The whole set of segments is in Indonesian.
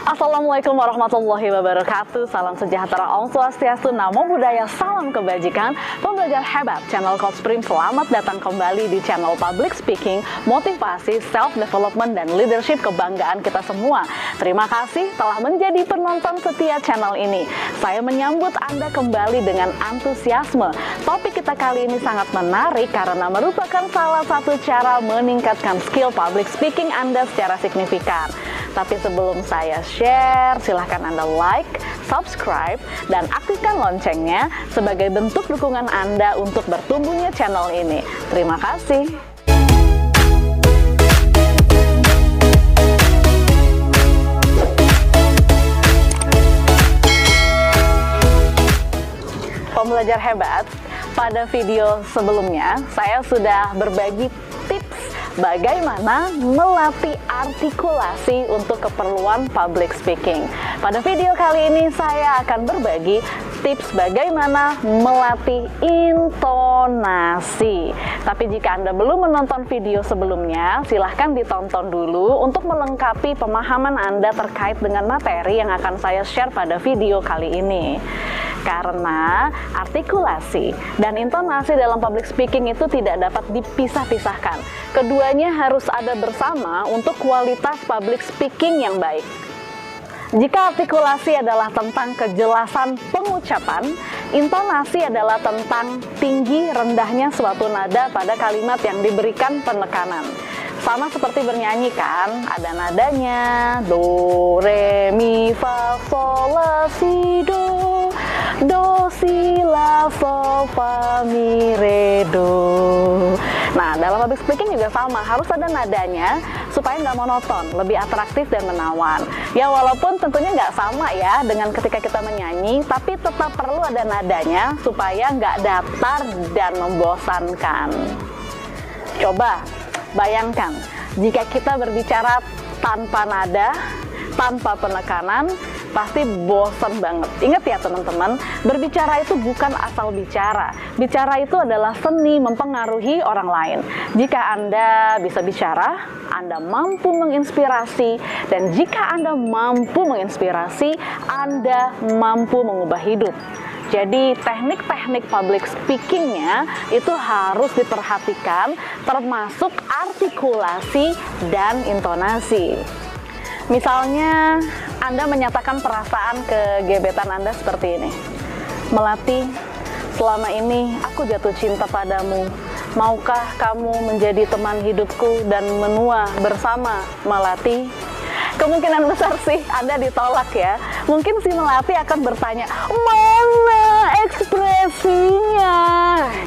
Assalamualaikum warahmatullahi wabarakatuh. Salam sejahtera, Om Swastiastu, Namo Buddhaya, salam kebajikan. Pembelajar hebat, channel Coach Prim, selamat datang kembali di channel Public Speaking, Motivasi, Self-Development, dan Leadership, kebanggaan kita semua. Terima kasih telah menjadi penonton setia channel ini. Saya menyambut Anda kembali dengan antusiasme. Topik kita kali ini sangat menarik karena merupakan salah satu cara meningkatkan skill public speaking Anda secara signifikan. Tapi sebelum saya share, silahkan Anda like, subscribe, dan aktifkan loncengnya sebagai bentuk dukungan Anda untuk bertumbuhnya channel ini. Terima kasih. Pembelajar hebat, pada video sebelumnya saya sudah berbagi tips bagaimana melatih artikulasi untuk keperluan public speaking. Pada video kali ini saya akan berbagi tips bagaimana melatih intonasi. Tapi jika Anda belum menonton video sebelumnya, silahkan ditonton dulu untuk melengkapi pemahaman Anda terkait dengan materi yang akan saya share pada video kali ini. Karena artikulasi dan intonasi dalam public speaking itu tidak dapat dipisah-pisahkan. Keduanya harus ada bersama untuk kualitas public speaking yang baik. Jika artikulasi adalah tentang kejelasan pengucapan, intonasi adalah tentang tinggi rendahnya suatu nada pada kalimat yang diberikan penekanan. Sama seperti bernyanyi kan, ada nadanya, do, re, mi, fa, sol, la, si, do, do, si, la, sol, fa, mi, re, do. Nah, dalam public speaking juga sama, harus ada nadanya supaya nggak monoton, lebih atraktif dan menawan. Ya walaupun tentunya nggak sama ya dengan ketika kita menyanyi, tapi tetap perlu ada nadanya supaya nggak datar dan membosankan. Coba bayangkan, jika kita berbicara tanpa nada, tanpa penekanan, pasti bosan banget. Ingat ya teman-teman, berbicara itu bukan asal bicara. Bicara itu adalah seni mempengaruhi orang lain. Jika Anda bisa bicara, Anda mampu menginspirasi. Dan jika Anda mampu menginspirasi, Anda mampu mengubah hidup. Jadi teknik-teknik public speakingnya itu harus diperhatikan, termasuk artikulasi dan intonasi. Misalnya Anda menyatakan perasaan ke gebetan Anda seperti ini. Melati, selama ini aku jatuh cinta padamu. Maukah kamu menjadi teman hidupku dan menua bersama, Melati? Kemungkinan besar sih Anda ditolak ya. Mungkin si Melati akan bertanya, mana ekspresinya?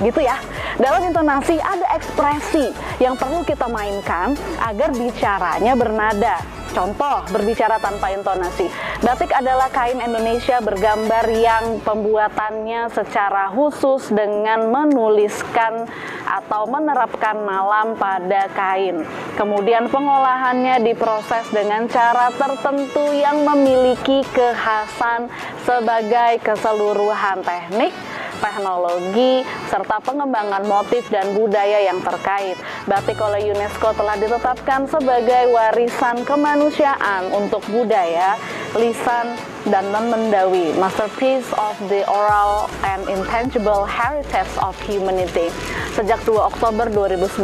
Gitu ya. Dalam intonasi ada ekspresi yang perlu kita mainkan agar bicaranya bernada. Contoh, berbicara tanpa intonasi. Batik adalah kain Indonesia bergambar yang pembuatannya secara khusus dengan menuliskan atau menerapkan malam pada kain. Kemudian pengolahannya diproses dengan cara tertentu yang memiliki kekhasan sebagai keseluruhan teknik, teknologi, serta pengembangan motif dan budaya yang terkait. Batik oleh UNESCO telah ditetapkan sebagai warisan kemanusiaan untuk budaya, lisan, dan non-mendawi, masterpiece of the oral and intangible heritage of humanity. Sejak 2 Oktober 2009.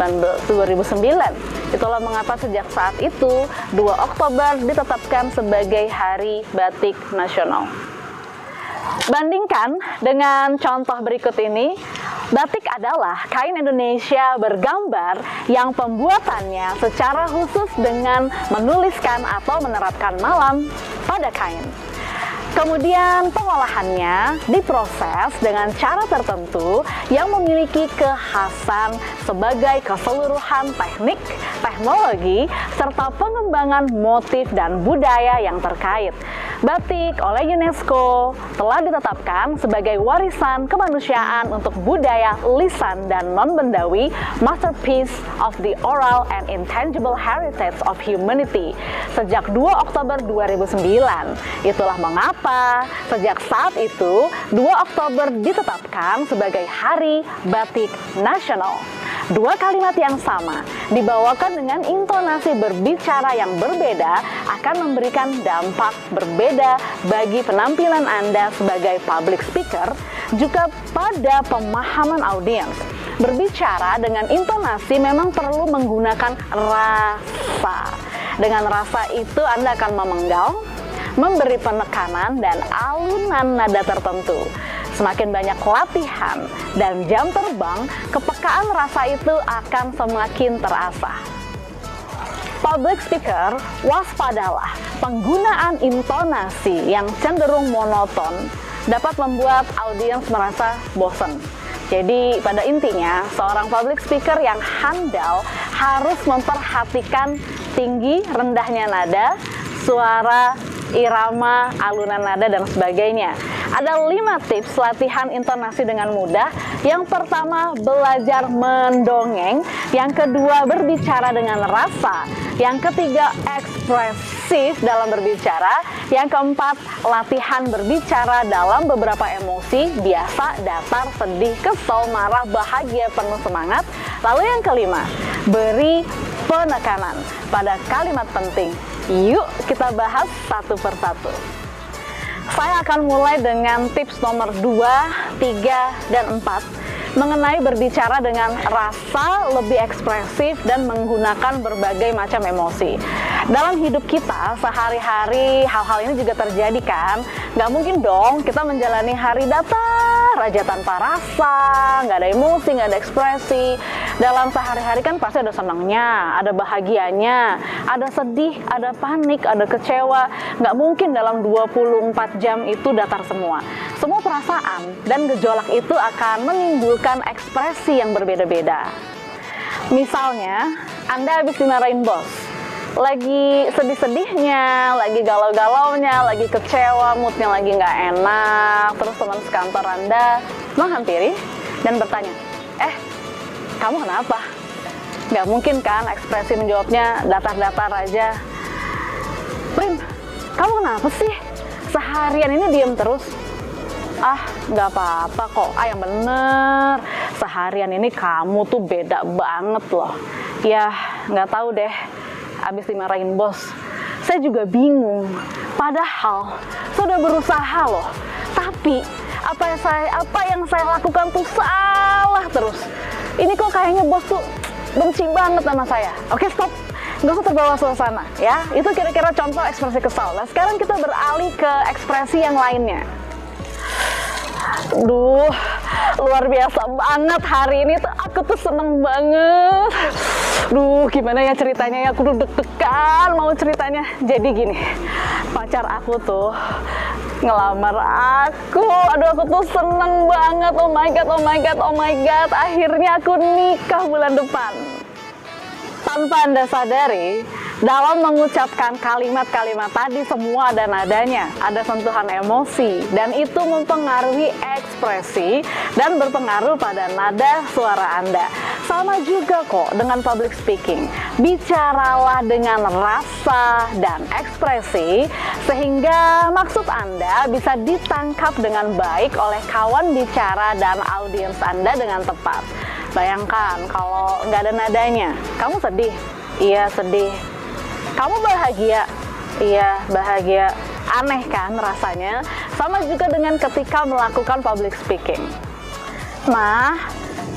Itulah mengapa sejak saat itu 2 Oktober ditetapkan sebagai Hari Batik Nasional. Bandingkan dengan contoh berikut ini, batik adalah kain Indonesia bergambar yang pembuatannya secara khusus dengan menuliskan atau menerapkan malam pada kain. Kemudian pengolahannya diproses dengan cara tertentu yang memiliki kekhasan sebagai keseluruhan teknik, teknologi, serta pengembangan motif dan budaya yang terkait. Batik oleh UNESCO telah ditetapkan sebagai warisan kemanusiaan untuk budaya, lisan, dan non-bendawi, masterpiece of the oral and intangible heritage of humanity sejak 2 Oktober 2009. Itulah mengapa sejak saat itu 2 Oktober ditetapkan sebagai Hari Batik Nasional. Dua kalimat yang sama dibawakan dengan intonasi berbicara yang berbeda akan memberikan dampak berbeda bagi penampilan Anda sebagai public speaker, juga pada pemahaman audiens. Berbicara dengan intonasi memang perlu menggunakan rasa. Dengan rasa itu Anda akan memenggal, memberi penekanan dan alunan nada tertentu. Semakin banyak latihan dan jam terbang, kepekaan rasa itu akan semakin terasa. Public speaker, waspadalah. Penggunaan intonasi yang cenderung monoton dapat membuat audiens merasa bosan. Jadi pada intinya, seorang public speaker yang handal harus memperhatikan tinggi, rendahnya nada, suara, irama, alunan nada, dan sebagainya. Ada 5 tips latihan intonasi dengan mudah. Yang pertama, belajar mendongeng. Yang kedua, berbicara dengan rasa. Yang ketiga, ekspresif dalam berbicara. Yang keempat, latihan berbicara dalam beberapa emosi, biasa, datar, sedih, kesel, marah, bahagia, penuh semangat. Lalu yang kelima, beri penekanan pada kalimat penting. Yuk kita bahas satu persatu. Saya akan mulai dengan tips nomor 2, 3, dan 4 mengenai berbicara dengan rasa, lebih ekspresif, dan menggunakan berbagai macam emosi. Dalam hidup kita sehari-hari hal-hal ini juga terjadi kan? Nggak mungkin dong kita menjalani hari datar aja tanpa rasa, nggak ada emosi, nggak ada ekspresi. Dalam sehari-hari kan pasti ada senangnya, ada bahagianya, ada sedih, ada panik, ada kecewa. Nggak mungkin dalam 24 jam itu datar semua. Semua perasaan dan gejolak itu akan menimbulkan ekspresi yang berbeda-beda. Misalnya, Anda habis dimarahin bos, lagi sedih-sedihnya, lagi galau-galaunya, lagi kecewa, moodnya lagi nggak enak. Terus teman sekantor Anda menghampiri dan bertanya, kamu kenapa? Nggak mungkin kan ekspresi menjawabnya datar-datar aja. Prim, kamu kenapa sih? Seharian ini diem terus. Nggak apa-apa kok. Yang bener. Seharian ini kamu tuh beda banget loh. Ya, nggak tahu deh. Abis dimarahin bos, saya juga bingung. Padahal sudah berusaha loh. Tapi apa yang saya lakukan tuh salah terus. Ini kok kayaknya bos tuh benci banget sama saya. Oke, stop. Nggak usah terbawa suasana, ya. Itu kira-kira contoh ekspresi kesal. Nah, sekarang kita beralih ke ekspresi yang lainnya. Duh, luar biasa banget hari ini tuh. Aku tuh seneng banget. Duh, gimana ya ceritanya ya? Aku tuh deg-degan mau ceritanya. Jadi gini, pacar aku tuh ngelamar aku. Aduh, aku tuh seneng banget. Oh my god, oh my god, oh my god. Akhirnya aku nikah bulan depan. Tanpa Anda sadari, dalam mengucapkan kalimat-kalimat tadi semua ada nadanya, ada sentuhan emosi, dan itu mempengaruhi ekspresi dan berpengaruh pada nada suara Anda. Sama juga kok dengan public speaking. Bicaralah dengan rasa dan ekspresi sehingga maksud Anda bisa ditangkap dengan baik oleh kawan bicara dan audiens Anda dengan tepat. Bayangkan kalau nggak ada nadanya, kamu sedih? Iya, sedih. Kamu bahagia? Iya, bahagia. Aneh kan rasanya? Sama juga dengan ketika melakukan public speaking. Nah,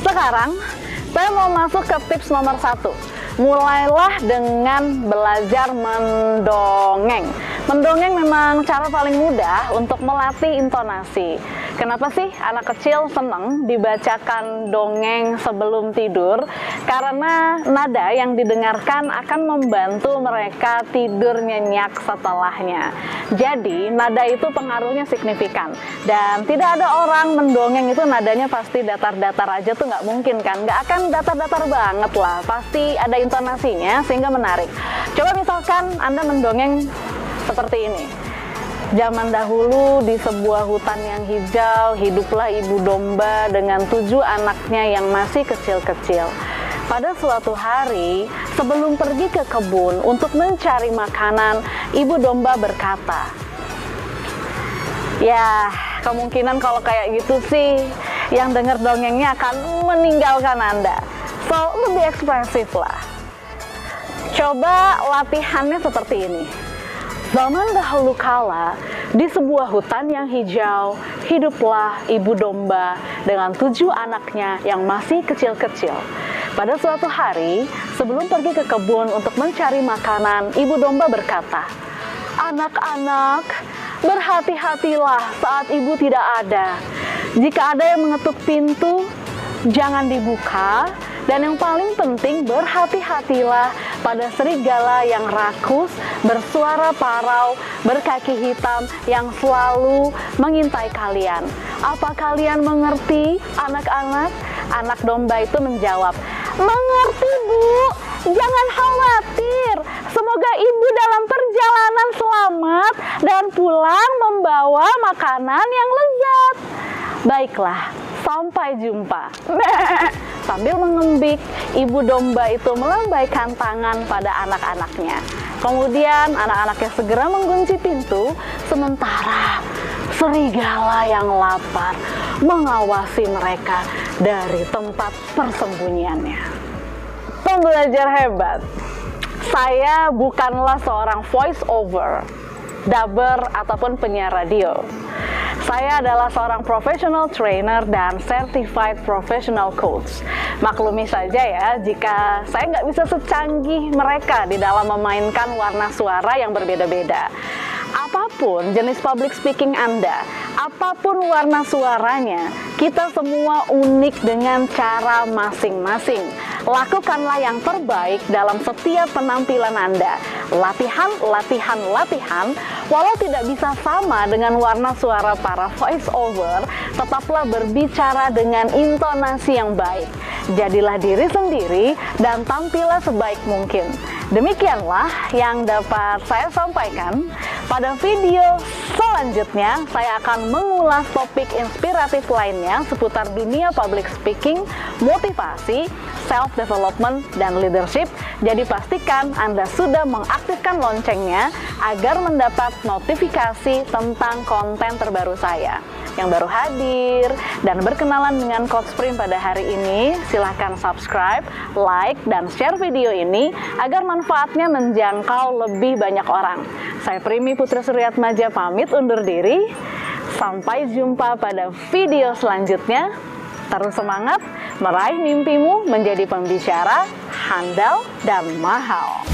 sekarang saya mau masuk ke tips nomor 1. Mulailah dengan belajar mendongeng. Mendongeng memang cara paling mudah untuk melatih intonasi. Kenapa sih anak kecil senang dibacakan dongeng sebelum tidur? Karena nada yang didengarkan akan membantu mereka tidur nyenyak setelahnya. Jadi nada itu pengaruhnya signifikan. Dan tidak ada orang mendongeng itu nadanya pasti datar-datar aja tuh nggak mungkin kan? Nggak akan datar-datar banget lah. Pasti ada intonasinya sehingga menarik. Coba misalkan Anda mendongeng seperti ini. Zaman dahulu di sebuah hutan yang hijau, hiduplah ibu domba dengan 7 anaknya yang masih kecil-kecil. Pada suatu hari, sebelum pergi ke kebun untuk mencari makanan, ibu domba berkata, ya, kemungkinan kalau kayak gitu sih, yang dengar dongengnya akan meninggalkan Anda. So, lebih ekspresif lah. Coba latihannya seperti ini. Zaman dahulu kala, di sebuah hutan yang hijau, hiduplah ibu domba dengan 7 anaknya yang masih kecil-kecil. Pada suatu hari, sebelum pergi ke kebun untuk mencari makanan, ibu domba berkata, "Anak-anak, berhati-hatilah saat ibu tidak ada. Jika ada yang mengetuk pintu, jangan dibuka. Dan yang paling penting, berhati-hatilah pada serigala yang rakus, bersuara parau, berkaki hitam yang selalu mengintai kalian. Apa kalian mengerti, anak-anak?" Anak domba itu menjawab, "Mengerti, Bu. Jangan khawatir. Semoga ibu dalam perjalanan selamat dan pulang membawa makanan yang lezat." "Baiklah, sampai jumpa." Sambil mengembik, ibu domba itu melambaikan tangan pada anak-anaknya. Kemudian anak-anaknya segera mengunci pintu, sementara serigala yang lapar mengawasi mereka dari tempat persembunyiannya. Pembelajar hebat, saya bukanlah seorang voice over, dubber, ataupun penyiar radio. Saya adalah seorang professional trainer dan certified professional coach. Maklumi saja ya, jika saya nggak bisa secanggih mereka di dalam memainkan warna suara yang berbeda-beda. Apapun jenis public speaking Anda, apapun warna suaranya, kita semua unik dengan cara masing-masing. Lakukanlah yang terbaik dalam setiap penampilan Anda. Latihan, latihan, latihan. Walau tidak bisa sama dengan warna suara para voice over, tetaplah berbicara dengan intonasi yang baik. Jadilah diri sendiri dan tampillah sebaik mungkin. Demikianlah yang dapat saya sampaikan. Pada video selanjutnya, saya akan mengulas topik inspiratif lainnya seputar dunia public speaking, motivasi, self-development, dan leadership. Jadi pastikan Anda sudah mengaktifkan loncengnya agar mendapat notifikasi tentang konten terbaru saya. Yang baru hadir dan berkenalan dengan Coach Prim pada hari ini, silahkan subscribe, like, dan share video ini agar manfaatnya menjangkau lebih banyak orang. Saya Primi Putri Suryatmaja pamit undur diri. Sampai jumpa pada video selanjutnya. Terus semangat meraih mimpimu menjadi pembicara handal dan mahal.